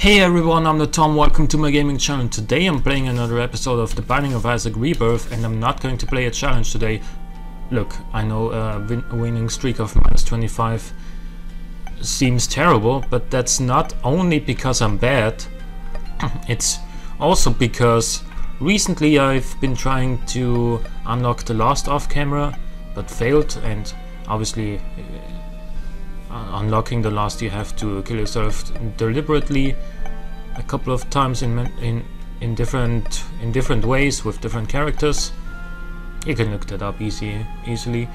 Hey everyone, I'm the Tom, welcome to my gaming channel. Today I'm playing another episode of The Binding of Isaac Rebirth, and I'm not going to play a challenge today. Look, I know a winning streak of -25 seems terrible, but that's not only because I'm bad, it's also because recently I've been trying to unlock the last off camera, but failed, and obviously unlocking the last you have to kill yourself deliberately a couple of times in different ways with different characters. You can look that up easily.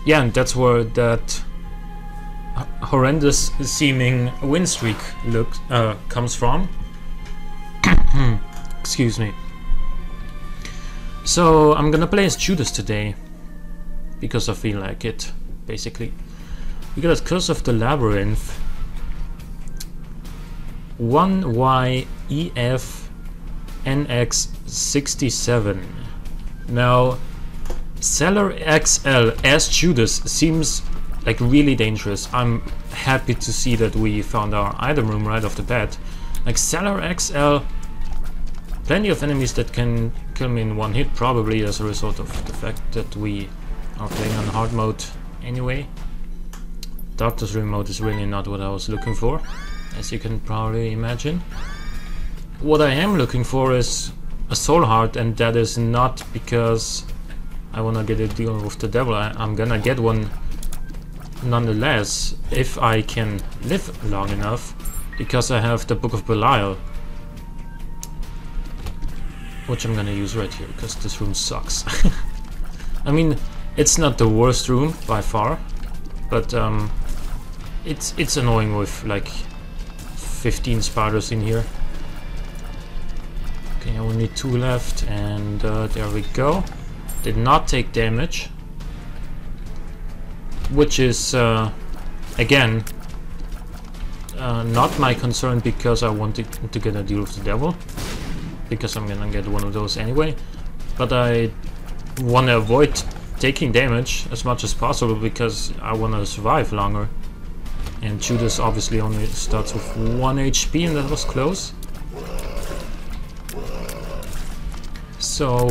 Yeah, and that's where that horrendous seeming win streak comes from. Excuse me. So I'm gonna play as Judas today because I feel like it. Basically, we got Curse of the Labyrinth 1YEFNX67. Now, Seller XL as Judas seems like really dangerous. I'm happy to see that we found our item room right off the bat. Like Seller XL, plenty of enemies that can kill me in one hit, probably as a result of the fact that we are playing on hard mode. Anyway, Doctor's Remote is really not what I was looking for, as you can probably imagine. What I am looking for is a soul heart, and that is not because I wanna get a deal with the devil. I'm gonna get one nonetheless, if I can live long enough, because I have the Book of Belial, which I'm gonna use right here, because this room sucks. I mean, it's not the worst room by far, but it's annoying with like 15 spiders in here. Okay, I only need 2 left, and there we go. Did not take damage, which is again not my concern, because I wanted to get a deal with the devil, because I'm gonna get one of those anyway. But I want to avoid taking damage as much as possible because I want to survive longer. And Judas obviously only starts with 1 HP, and that was close. So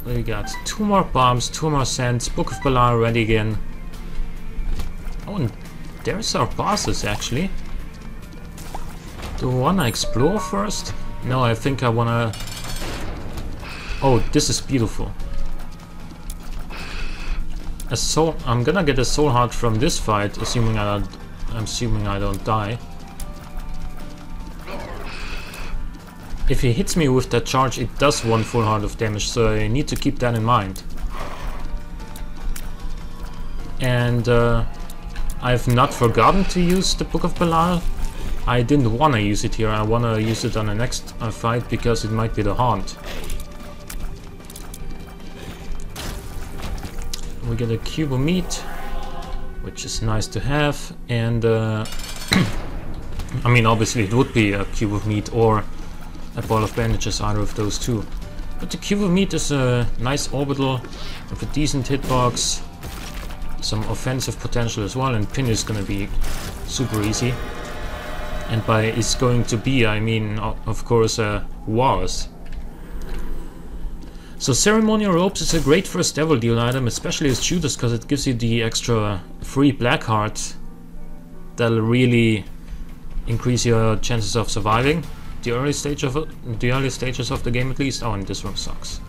we got 2 more bombs, 2 more sands, Book of Belial ready again. Oh, and there's our bosses actually. Do I wanna explore first? No, I think I wanna... Oh, this is beautiful. A soul. I'm gonna get a soul heart from this fight, assuming I don't die. If he hits me with that charge, it does 1 full heart of damage, so I need to keep that in mind. And I've not forgotten to use the Book of Belial. I didn't want to use it here. I want to use it on the next fight because it might be the haunt. We get a cube of meat, which is nice to have, and I mean, obviously it would be a cube of meat or a ball of bandages, either of those two. But the cube of meat is a nice orbital with a decent hitbox, some offensive potential as well, and pin is gonna be super easy. And by is going to be, I mean, of course, was. So Ceremonial Robes is a great first devil deal item, especially as Judas, because it gives you the extra free black heart that'll really increase your chances of surviving the early stages of the game, at least. Oh, and this room sucks.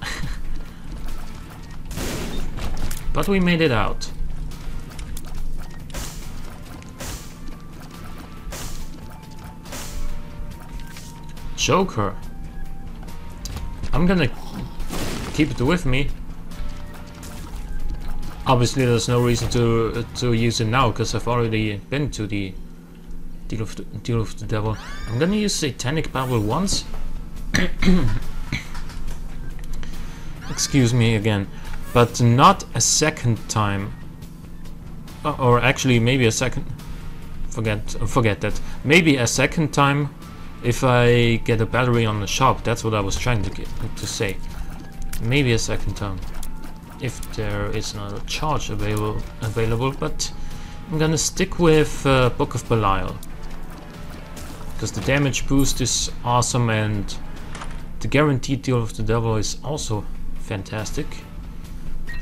But we made it out. Joker. I'm gonna keep it with me. Obviously there's no reason to use it now, because I've already been to the deal of the devil. I'm gonna use Satanic Babble once. Excuse me again, but not a second time. Or actually maybe a second. Forget that. Maybe a second time if I get a battery on the shop. That's what I was trying to say. Maybe a second time if there is another charge available, but I'm gonna stick with Book of Belial, because the damage boost is awesome and the guaranteed deal of the devil is also fantastic.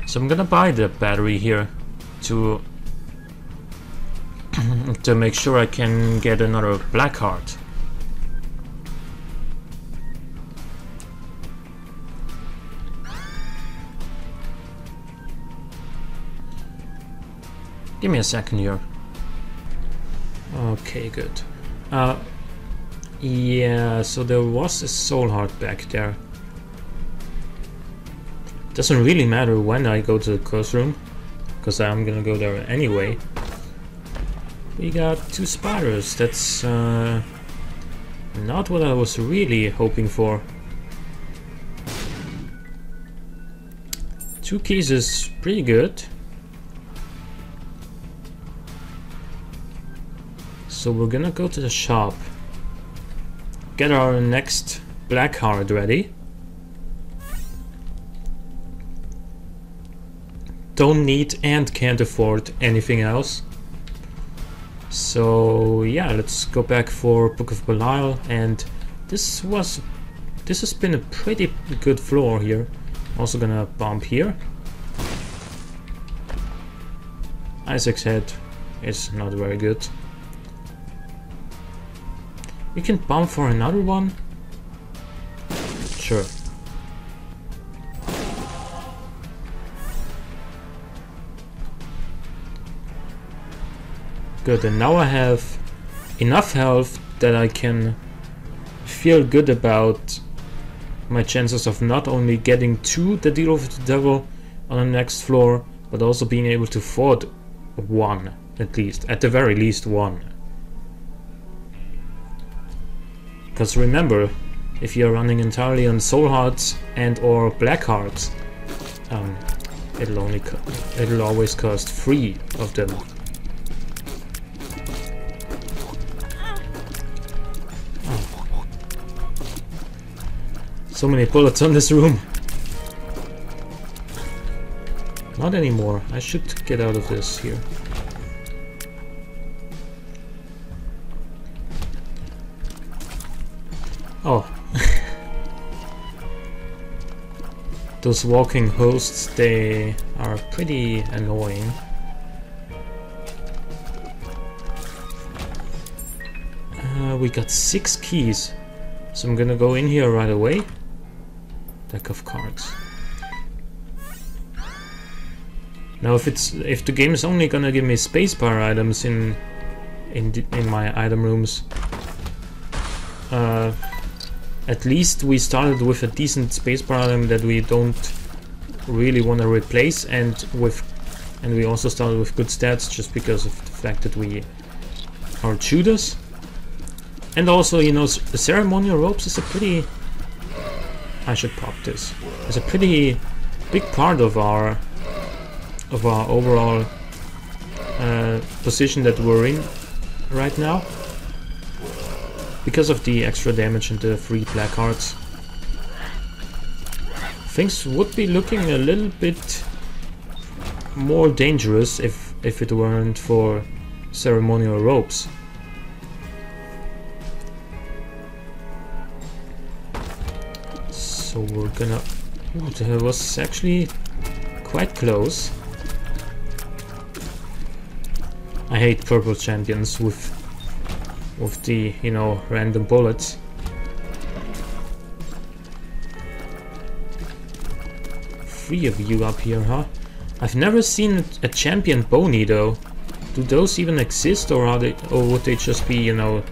So I'm gonna buy the battery here to to make sure I can get another black heart. Give me a second here. Okay, good. Yeah, so there was a soul heart back there. Doesn't really matter when I go to the curse room, because I'm gonna go there anyway. We got 2 spiders. That's not what I was really hoping for. 2 keys is pretty good. So we're gonna go to the shop, get our next black heart ready. Don't need and can't afford anything else. So yeah, let's go back for Book of Belial, and this has been a pretty good floor here. Also gonna bump here. Isaac's head is not very good. We can bump for another one. Sure. Good, and now I have enough health that I can feel good about my chances of not only getting to the deal of the devil on the next floor, but also being able to afford one, at the very least one. Because remember, if you're running entirely on soul hearts and or black hearts, it'll always cost 3 of them. Oh. So many bullets on this room. Not anymore. I should get out of this here. Oh. Those walking hosts, they are pretty annoying. We got 6 keys, so I'm gonna go in here right away. Deck of cards. Now if the game is only gonna give me spacebar items in my item rooms, at least we started with a decent spacebar item that we don't really want to replace, and we also started with good stats just because of the fact that we are Judas. And also, you know, the ceremonial robes is a pretty... I should pop this. It's a pretty big part of our overall position that we're in right now, because of the extra damage and the 3 black hearts. Things would be looking a little bit more dangerous if it weren't for ceremonial robes. So we're gonna... Ooh, that was actually quite close. I hate purple champions with the, you know, random bullets. Three of you up here, huh? I've never seen a champion bony though. Do those even exist, or would they just be, you know,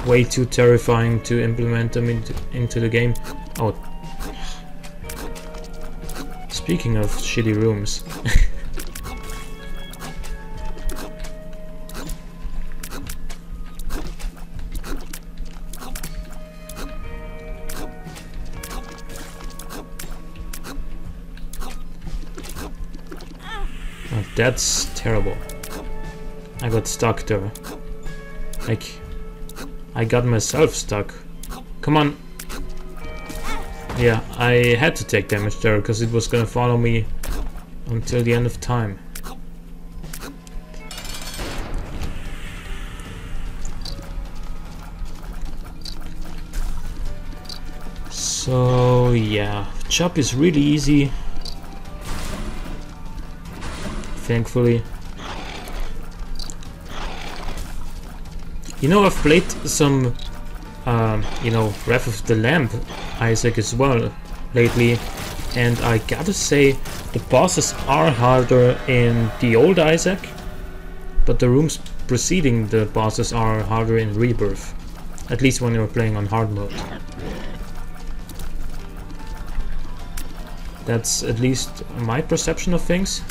way too terrifying to implement them into the game? Oh. Speaking of shitty rooms. Oh, that's terrible. I got stuck there. Like, I got myself stuck. Come on. Yeah, I had to take damage there because it was gonna follow me until the end of time. So yeah, chop is really easy, thankfully. You know, I've played some you know, Wrath of the Lamb Isaac as well lately, and I gotta say the bosses are harder in the old Isaac, but the rooms preceding the bosses are harder in Rebirth, at least when you're playing on hard mode. That's at least my perception of things.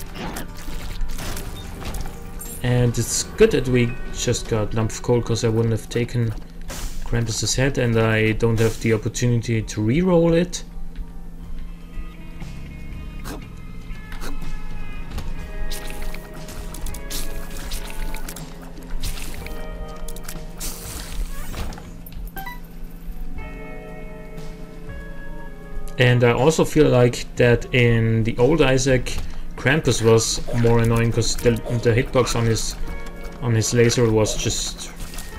And it's good that we just got Lump of Coal, because I wouldn't have taken Krampus's head, and I don't have the opportunity to re-roll it. And I also feel like that in the old Isaac, Krampus was more annoying because the hitbox on his laser was just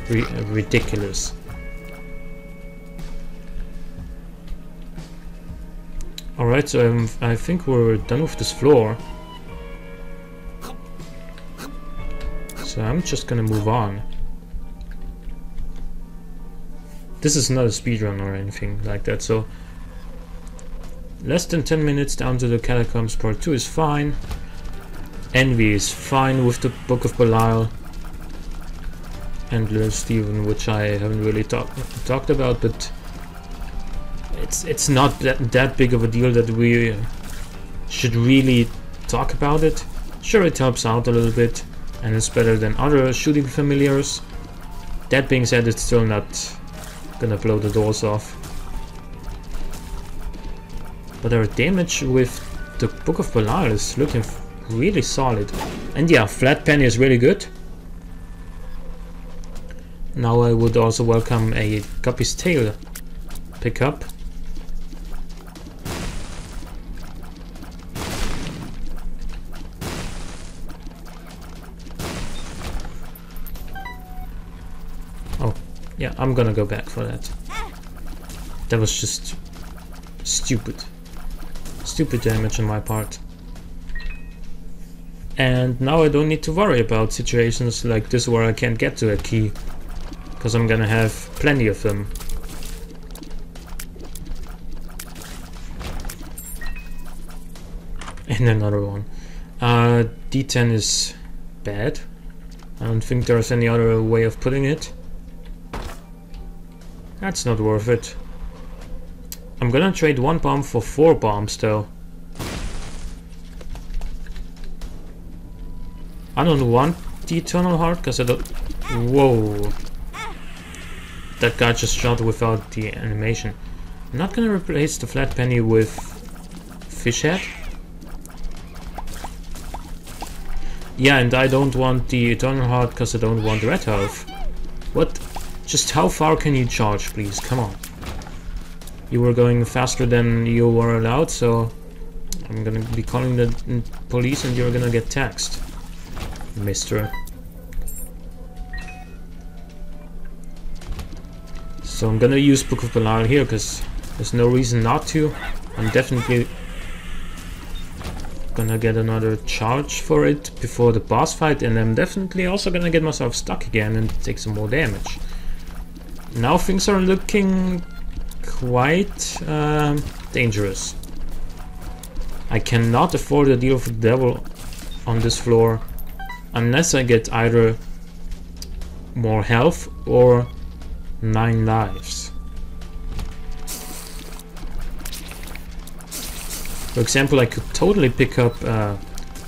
ridiculous. Alright, so I think we're done with this floor. So I'm just gonna move on. This is not a speedrun or anything like that, so less than 10 minutes down to the Catacombs Part 2 is fine. Envy is fine with the Book of Belial. And Little Steven, which I haven't really talked about, but it's not that big of a deal that we should really talk about it. Sure, it helps out a little bit, and it's better than other shooting familiars. That being said, it's still not gonna blow the doors off. But our damage with the Book of Belial is looking really solid. And yeah, Flat Penny is really good. Now I would also welcome a Guppy's Tail pickup. Oh, yeah, I'm gonna go back for that. That was just stupid. Stupid damage on my part. And now I don't need to worry about situations like this where I can't get to a key, because I'm gonna have plenty of them. And another one. D10 is bad. I don't think there's any other way of putting it. That's not worth it. I'm gonna trade 1 bomb for 4 bombs though. I don't want the Eternal Heart because I don't... Whoa. That guy just shot without the animation. I'm not gonna replace the Flat Penny with Fish Head. Yeah, and I don't want the Eternal Heart because I don't want Red Health. What? Just how far can you charge, please? Come on. You were going faster than you were allowed, so I'm gonna be calling the police and you're gonna get taxed, mister. So I'm gonna use Book of Belial here because there's no reason not to. I'm definitely gonna get another charge for it before the boss fight, and I'm definitely also gonna get myself stuck again and take some more damage. Now things are looking quite dangerous. I cannot afford a deal with the devil on this floor unless I get either more health or 9 lives. For example, I could totally pick up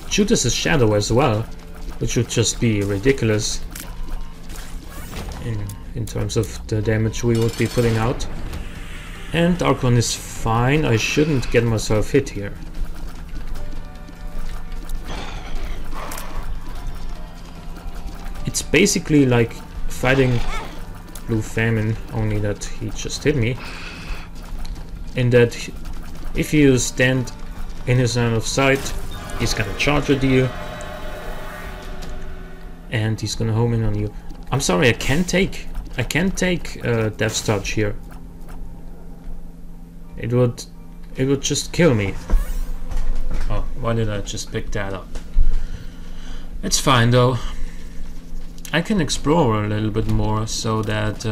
Judas's Shadow as well, which would just be ridiculous in terms of the damage we would be putting out. And Archon is fine, I shouldn't get myself hit here. It's basically like fighting Blue Famine, only that he just hit me. In that if you stand in his line of sight, he's gonna charge at you. And he's gonna home in on you. I'm sorry, I can't take Death's Touch here. it would just kill me. Oh, why did I just pick that up? It's fine though. I can explore a little bit more so that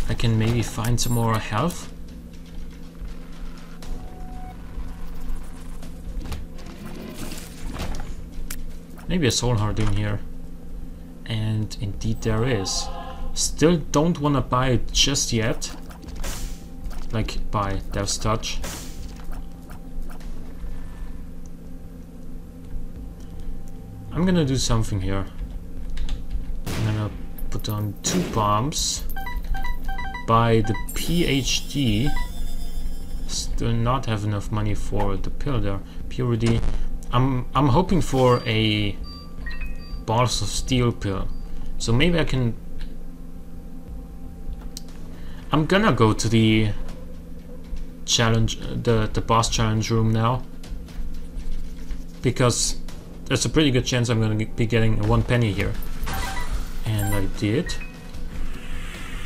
I can maybe find some more health. Maybe a soul heart in here. And indeed there is. Still don't want to buy it just yet. Like buy Death's Touch. I'm gonna do something here. I'm gonna put on 2 bombs. Buy the PhD. Still not have enough money for the pill there. Purity. I'm hoping for a Balls of Steel pill. So maybe I can... I'm gonna go to the challenge, the boss challenge room now. Because there's a pretty good chance I'm gonna be getting 1 penny here. And I did.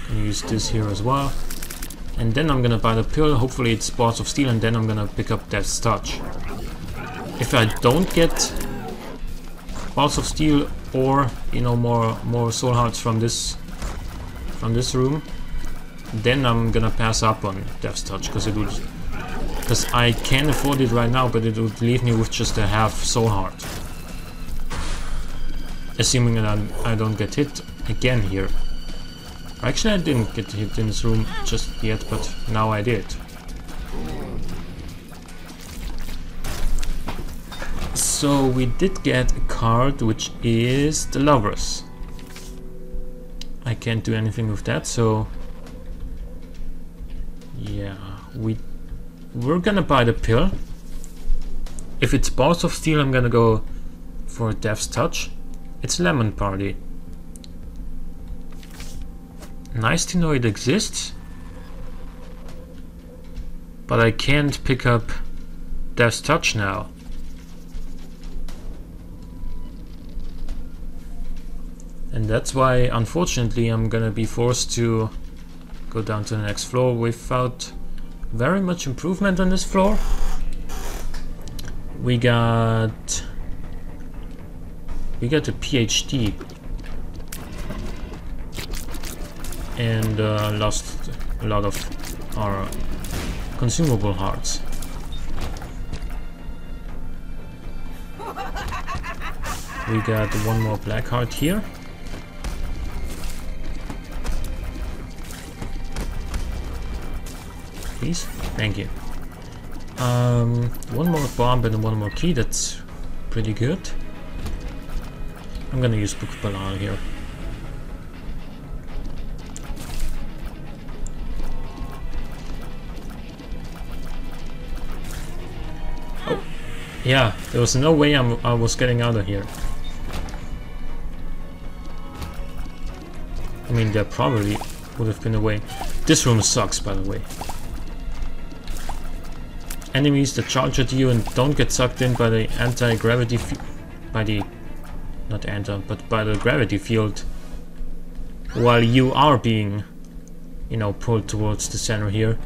Gonna use this here as well. And then I'm gonna buy the pill, hopefully it's Balls of Steel, and then I'm gonna pick up Death's Touch. If I don't get Balls of Steel or, you know, more soul hearts from this room, then I'm gonna pass up on Death's Touch, because I can afford it right now, but it would leave me with just a half soul heart. Assuming that I don't get hit again here. Actually, I didn't get hit in this room just yet, but now I did. So we did get a card, which is the Lovers. I can't do anything with that, so yeah, we're gonna buy the pill. If it's Balls of Steel, I'm gonna go for Death's Touch. It's Lemon Party. Nice to know it exists, but I can't pick up Death's Touch now. And that's why, unfortunately, I'm gonna be forced to go down to the next floor without very much improvement on this floor. We got a PhD and lost a lot of our consumable hearts. We got 1 more black heart here. Please, thank you. 1 more bomb and 1 more key. That's pretty good. I'm gonna use Book of Belial here. Oh, yeah, there was no way I was getting out of here. I mean, there probably would have been a way. This room sucks, by the way. Enemies that charge at you and don't get sucked in by the anti-gravity by the gravity field while you are being, you know, pulled towards the center here.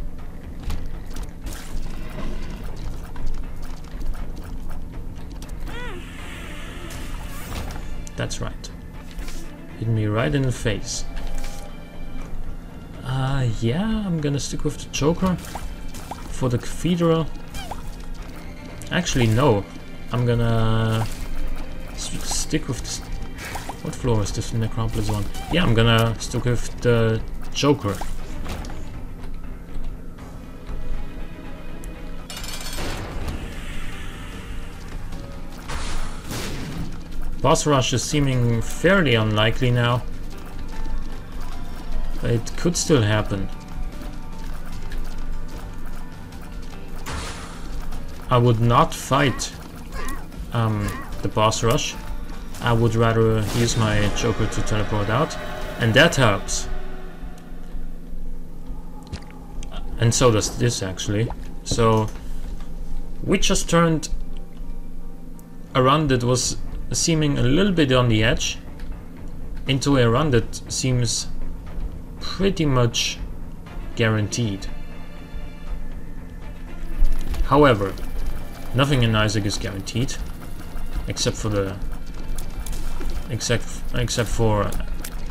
That's right. Hit me right in the face. Yeah, I'm gonna stick with the Joker for the Cathedral. Actually, no. I'm gonna stick with this. What floor is this Necropolis on? Yeah, I'm gonna stick with the Joker. Boss rush is seeming fairly unlikely now, but it could still happen. I would not fight the boss rush. I would rather use my Joker to teleport out, and that helps. And so does this, actually. So we just turned a run that was seeming a little bit on the edge into a run that seems pretty much guaranteed. However, nothing in Isaac is guaranteed, except for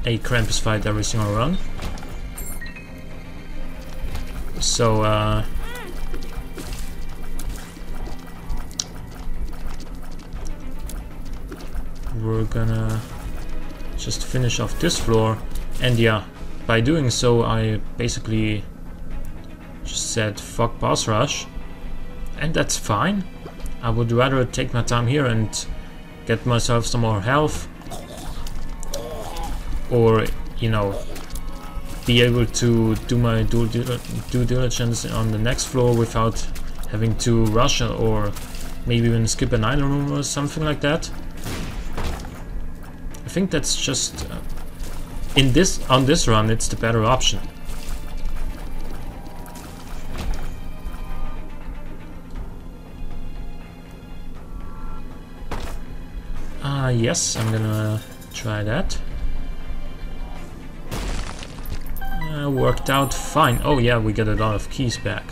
a Krampus fight every single run. So we're gonna just finish off this floor, and yeah, by doing so I basically just said fuck boss rush, and that's fine. I would rather take my time here and get myself some more health, or you know, be able to do my due diligence on the next floor without having to rush or maybe even skip an item room or something like that. I think that's just on this run it's the better option. Yes, I'm gonna try that. Worked out fine. Oh yeah, we got a lot of keys back.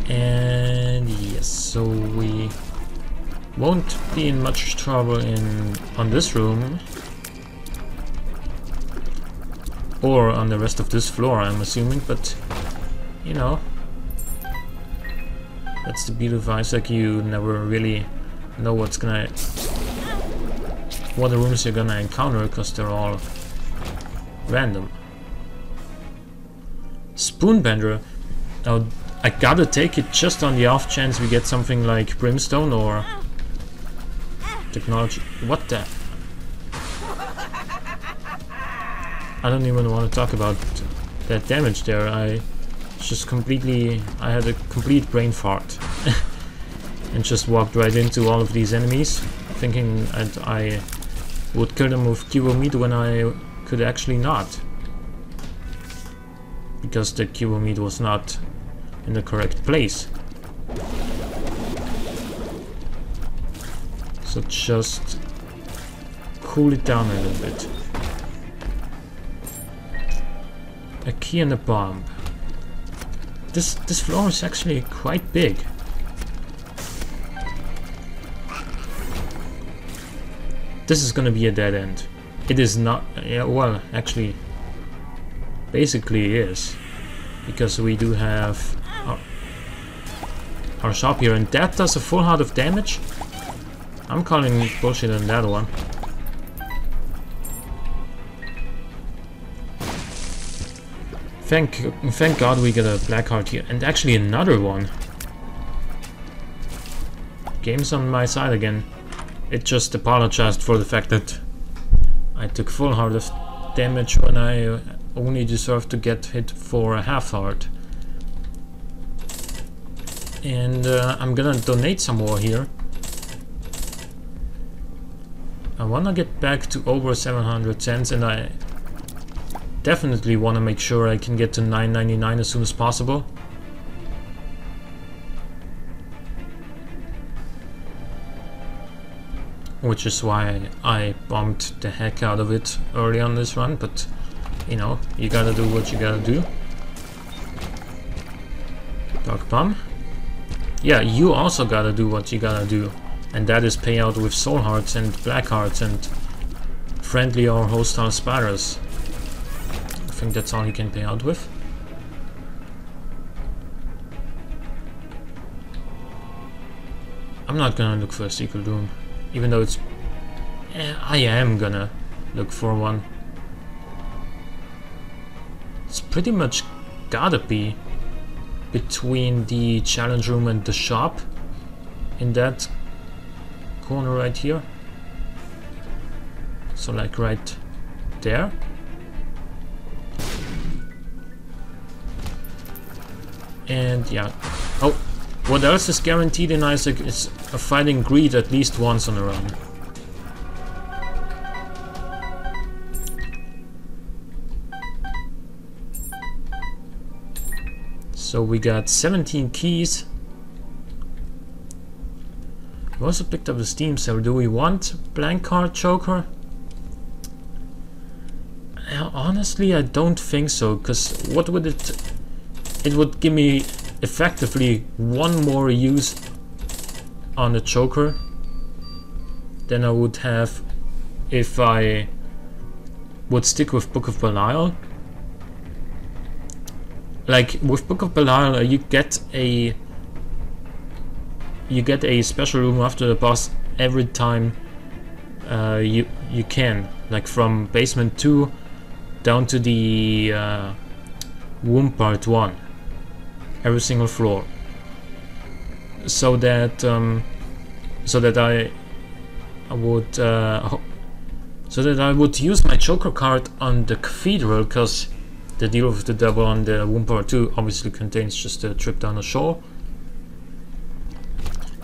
And yes, so we won't be in much trouble on this room or on the rest of this floor, I'm assuming, but you know, that's the beauty of Isaac. You never really know what the rooms you're gonna encounter, because they're all random. Spoonbender. Now I gotta take it just on the off chance we get something like Brimstone or technology. What the? I don't even want to talk about that damage there. I had a complete brain fart and just walked right into all of these enemies, thinking I would kill them with Kibo meat when I could actually not, because the Kibo meat was not in the correct place. So just cool it down a little bit. A key and a bomb. This floor is actually quite big. This is gonna be a dead end. It is not. Yeah, well, actually, basically is, because we do have our shop here, and that does a full heart of damage. I'm calling bullshit on that one. Thank God we got a black heart here, and actually another one. Game's on my side again. It just apologized for the fact that I took full heart of damage when I only deserved to get hit for a half heart. And I'm gonna donate some more here. I wanna get back to over 700 cents, and I definitely wanna make sure I can get to 9.99 as soon as possible. Which is why I bombed the heck out of it early on this run, but you know, you gotta do what you gotta do. Dark Bomb. Yeah, you also gotta do what you gotta do, and that is pay out with soul hearts and black hearts and friendly or hostile spiders. I think that's all you can pay out with. I'm not gonna look for a secret room, even though it's... I am gonna look for one. It's pretty much gotta be between the challenge room and the shop, in that corner right here. So like right there. And yeah. Oh, what else is guaranteed in Isaac is a fighting greed at least once on a run. So we got 17 keys. We also picked up the Steam Cell. Do we want blank card choker? Honestly, I don't think so, because what would it it would give me effectively one more use on the Joker than I would have if I would stick with Book of Belial. Like with Book of Belial, you get a special room after the boss every time you can, like from basement 2 down to the womb part 1, every single floor, so that I would use my Joker card on the Cathedral, because the Deal with the Devil on the womb part 2 obviously contains just a trip down the shore.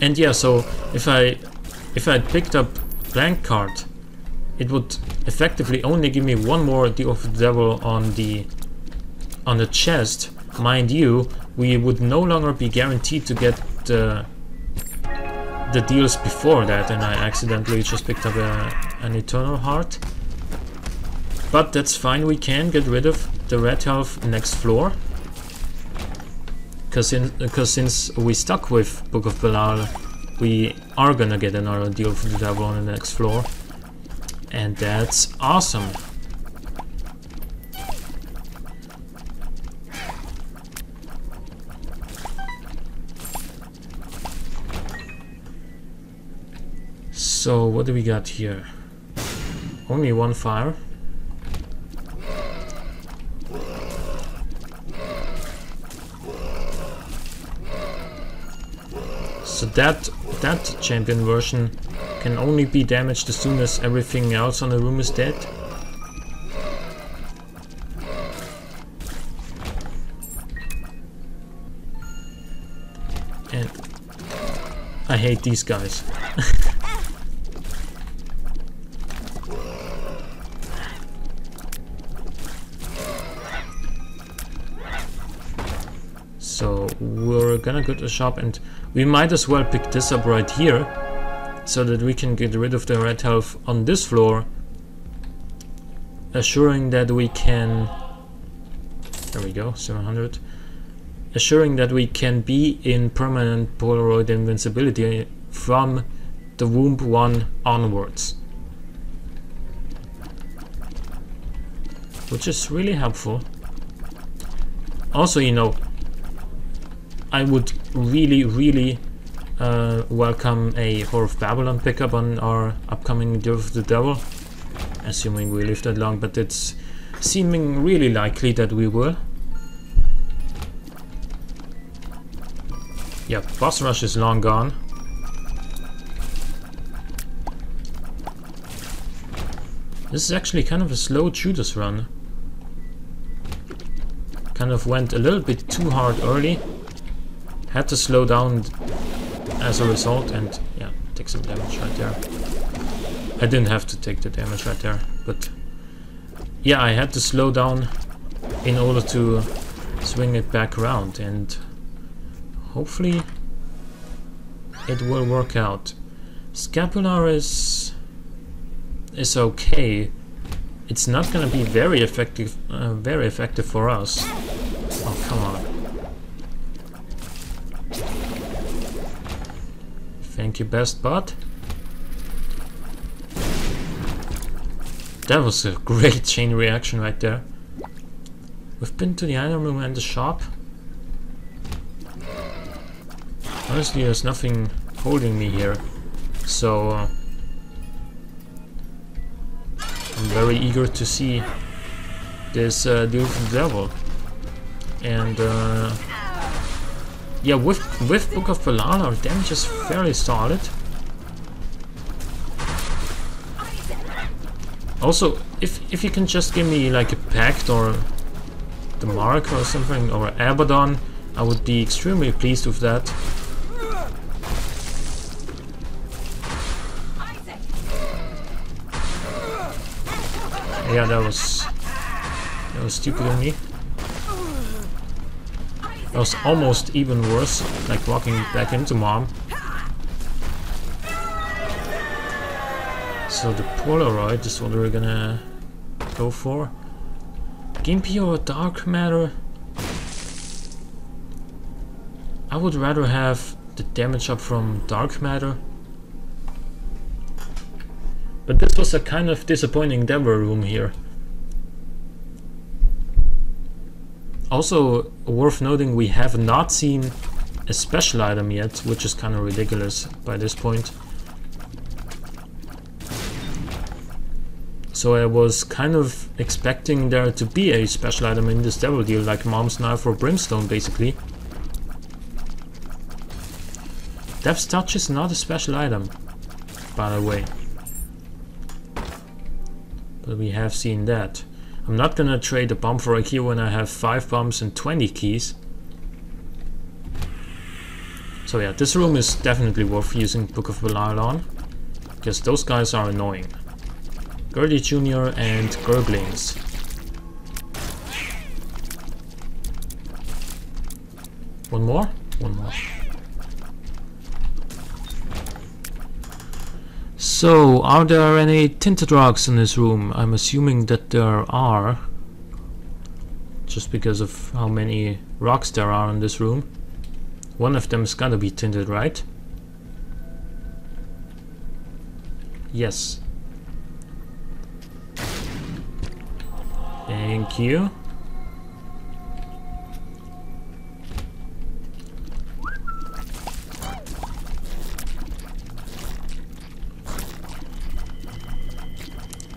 And yeah, so if I picked up blank card, it would effectively only give me one more Deal of the Devil on the chest. Mind you, we would no longer be guaranteed to get the deals before that, and I accidentally just picked up an Eternal Heart. But that's fine, we can get rid of the red health next floor. Because since we stuck with Book of Belial, we are gonna get another Deal for the Devil on the next floor. And that's awesome. So what do we got here? Only one fire. So that champion version can only be damaged as soon as everything else on the room is dead. And I hate these guys. So we're gonna go to the shop, and we might as well pick this up right here, so that we can get rid of the red health on this floor, assuring that we can, there we go, 700, assuring that we can be in permanent Polaroid invincibility from the womb 1 onwards, which is really helpful. Also, you know, I would really welcome a Whore of Babylon pickup on our upcoming Deal with the Devil, assuming we live that long, but it's seeming really likely that we will. Yeah, boss rush is long gone. This is actually kind of a slow Judas run. Kind of went a little bit too hard early. Had to slow down as a result, and yeah, take some damage right there. I didn't have to take the damage right there, but yeah, I had to slow down in order to swing it back around, and hopefully it will work out. Scapular is okay. It's not gonna be very effective for us. Oh, come on. Thank you, best bud. That was a great chain reaction right there. We've been to the item room and the shop. Honestly, there's nothing holding me here, so I'm very eager to see this Deal with the Devil. And yeah, with Book of Belial, our damage is fairly solid. Also, if you can just give me like a Pact or the Mark or something, or Abaddon, I would be extremely pleased with that. Yeah, that was stupid of me. That was almost even worse, like walking back into Mom. So the Polaroid is what we're gonna go for. Gimpy or Dark Matter? I would rather have the damage up from dark matter. But this was a kind of disappointing Devil room here. Also worth noting, we have not seen a special item yet, which is kind of ridiculous by this point. So I was kind of expecting there to be a special item in this Devil deal, like Mom's Knife or Brimstone basically. Death's Touch is not a special item, by the way. But we have seen that. I'm not gonna trade a bomb for a key when I have 5 bombs and 20 keys. So yeah, this room is definitely worth using Book of Belial on, because those guys are annoying. Gurdy Jr. and Gurglings. One more? One more. So, are there any tinted rocks in this room? I'm assuming that there are, just because of how many rocks there are in this room. One of them's gotta be tinted, right? Yes. Thank you.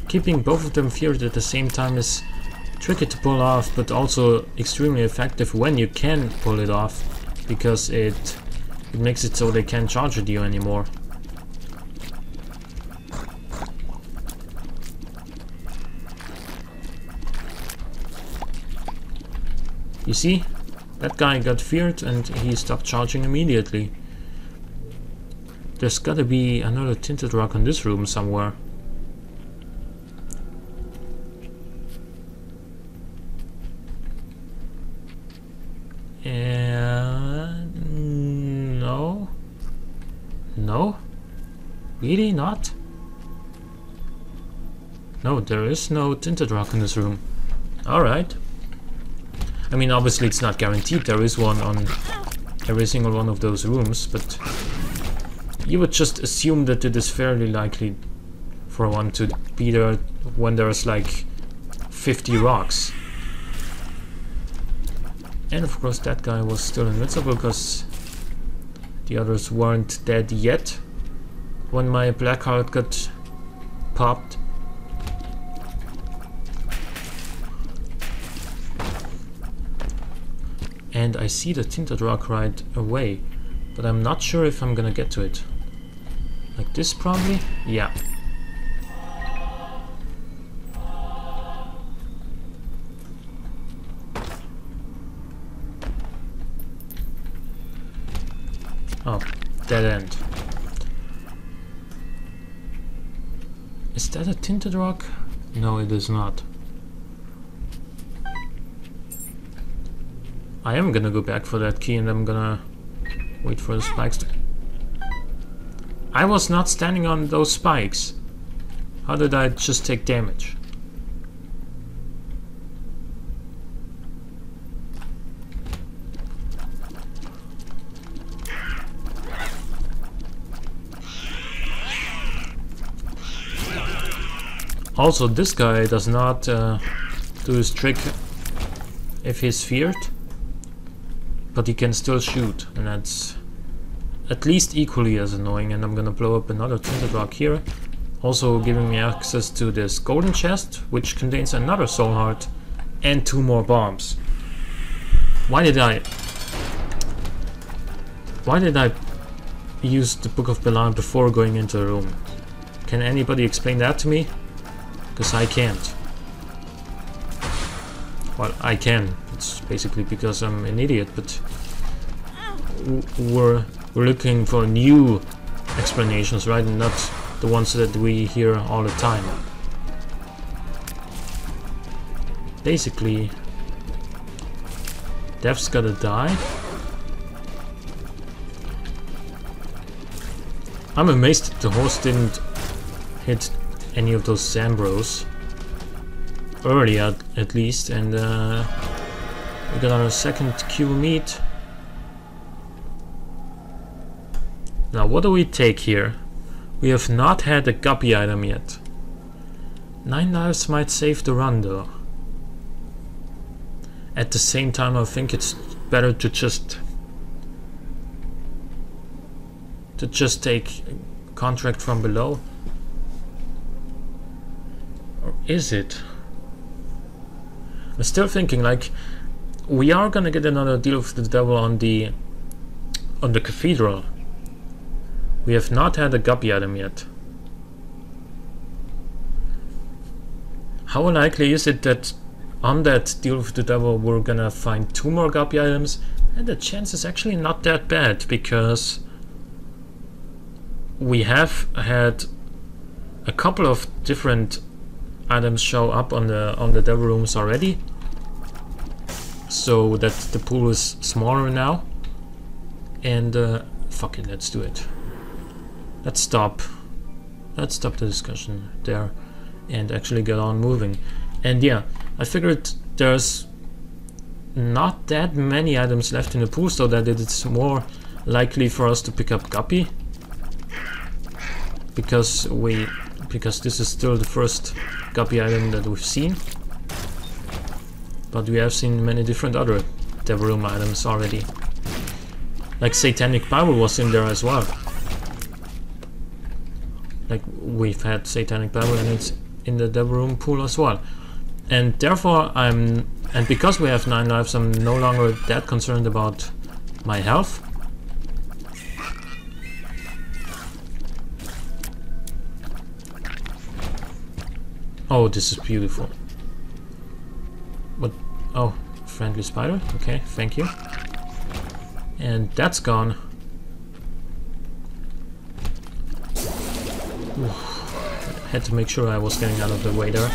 Keeping both of them feared at the same time is tricky to pull off, but also extremely effective when you can pull it off, because it makes it so they can't charge at you anymore. You see? That guy got feared and he stopped charging immediately. There's gotta be another tinted rock in this room somewhere. No. No? Really not? No, there is no tinted rock in this room. Alright. I mean, obviously it's not guaranteed there is one on every single one of those rooms, but you would just assume that it is fairly likely for one to be there when there's like 50 rocks. And of course that guy was still invincible because the others weren't dead yet when my black heart got popped. And I see the tinted rock right away, but I'm not sure if I'm gonna get to it. Like this probably? Yeah. Oh, dead end. Is that a tinted rock? No, it is not. I am gonna go back for that key and I'm gonna wait for the spikes to... I was not standing on those spikes. How did I just take damage? Also, this guy does not do his trick if he's feared, but he can still shoot, and that's at least equally as annoying. And I'm gonna blow up another tinted rock here, also giving me access to this golden chest, which contains another soul heart and 2 more bombs. Why did I use the Book of Belial before going into the room? Can anybody explain that to me? Because I can't. Well, I can. It's basically because I'm an idiot, but we're looking for new explanations, right? And not the ones that we hear all the time. Basically, Dev's gotta die. I'm amazed that the horse didn't hit any of those Zambros early at least, and we got our second Q meet. Now what do we take here? We have not had a guppy item yet. 9 lives might save the run though. At the same time I think it's better to just take contract from below. Or is it? I'm still thinking, like, we are gonna get another deal with the devil on the cathedral. We have not had a guppy item yet. How likely is it that on that deal with the devil we're gonna find 2 more guppy items? And the chance is actually not that bad, because we have had a couple of different items show up on the devil rooms already, so that the pool is smaller now. And fuck it, let's do it. Let's stop the discussion there and actually get on moving. And yeah, I figured there's not that many items left in the pool, so that it's more likely for us to pick up guppy, because this is still the first guppy item that we've seen, but we have seen many different other devil room items already. Like Satanic Bible was in there as well. Like, we've had Satanic Bible and it's in the devil room pool as well. And therefore and because we have 9 lives, I'm no longer that concerned about my health. Oh, this is beautiful. What? Oh, friendly spider. Okay, thank you. And that's gone. Ooh. Had to make sure I was getting out of the way there.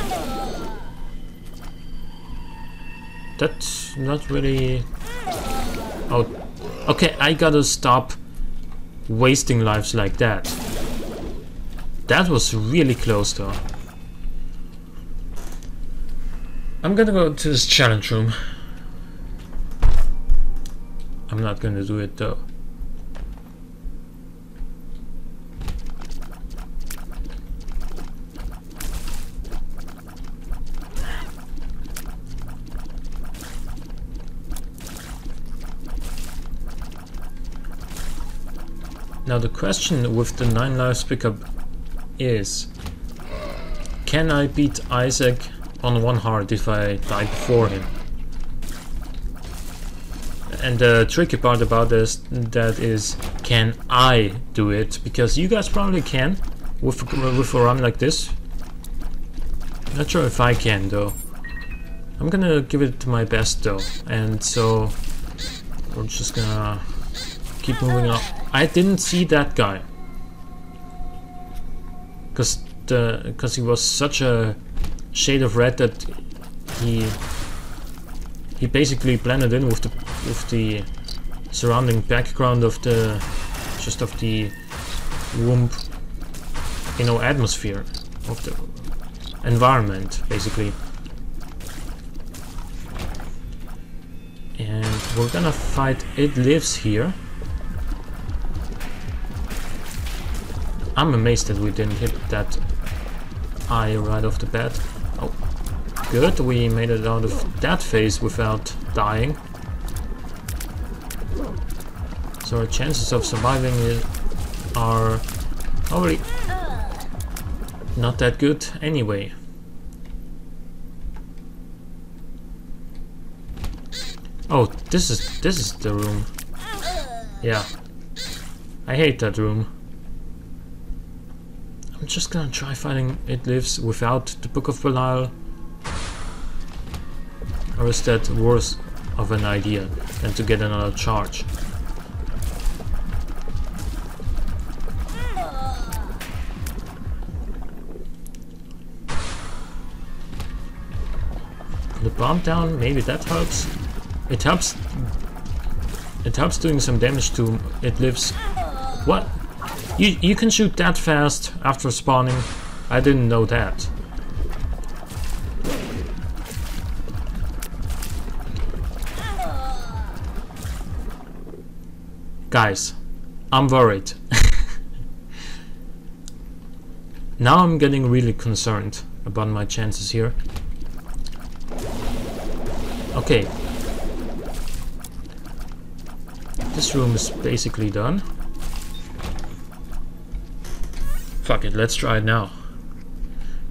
That's not really... Oh, okay, I gotta stop wasting lives like that. That was really close though. I'm gonna go to this challenge room. I'm not gonna do it though. Now the question with the 9 lives pickup is, can I beat Isaac on 1 heart if I die before him? And the tricky part about that is, can I do it? Because you guys probably can with a run like this. Not sure if I can though. I'm gonna give it my best though, and so we're just gonna keep moving on. I didn't see that guy, because he was such a shade of red that he basically blended in with the surrounding background of the room, you know, atmosphere of the environment basically. And we're gonna fight It Lives here. I'm amazed that we didn't hit that eye right off the bat. Oh, good, we made it out of that phase without dying. So our chances of surviving are already not that good anyway. Oh, this is the room. Yeah, I hate that room. I'm just gonna try fighting It Lives without the Book of Belial. Or is that worse of an idea than to get another charge? The bomb down, maybe that helps. It helps doing some damage to It Lives. What? You can shoot that fast after spawning? I didn't know that. Guys, I'm worried. Now I'm getting really concerned about my chances here. Okay. This room is basically done. Fuck it, let's try it now.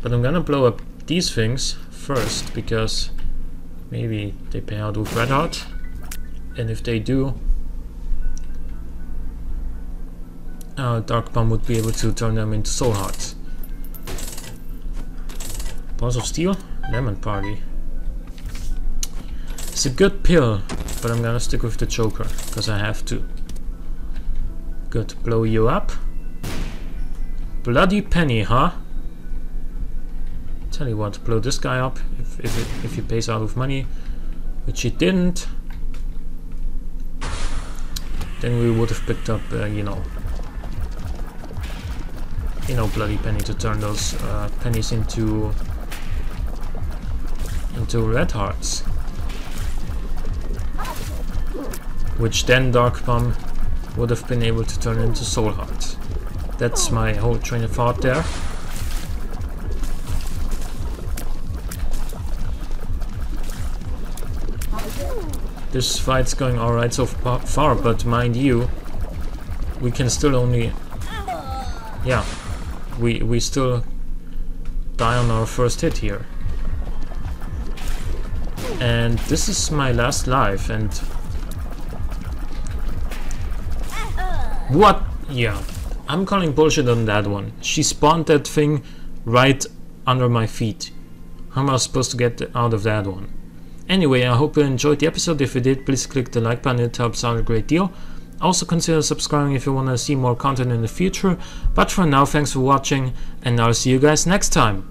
But I'm gonna blow up these things first, because maybe they pay out with red heart. And if they do, Dark Bomb would be able to turn them into soul hearts. Balls of Steel? Lemon Party. It's a good pill, but I'm gonna stick with the Joker, because I have to. Good, blow you up. Bloody Penny, huh? Tell you what, blow this guy up if he pays out of money, which he didn't. Then we would have picked up, you know, Bloody Penny to turn those pennies into red hearts, which then Dark Bomb would have been able to turn into soul hearts. That's my whole train of thought there. This fight's going alright so far, but mind you, we can still only... Yeah, we still die on our first hit here. And this is my last life, and... What? Yeah, I'm calling bullshit on that one. She spawned that thing right under my feet. How am I supposed to get out of that one? Anyway, I hope you enjoyed the episode. If you did, please click the like button, it helps out a great deal. Also consider subscribing if you want to see more content in the future. But for now, thanks for watching, and I'll see you guys next time.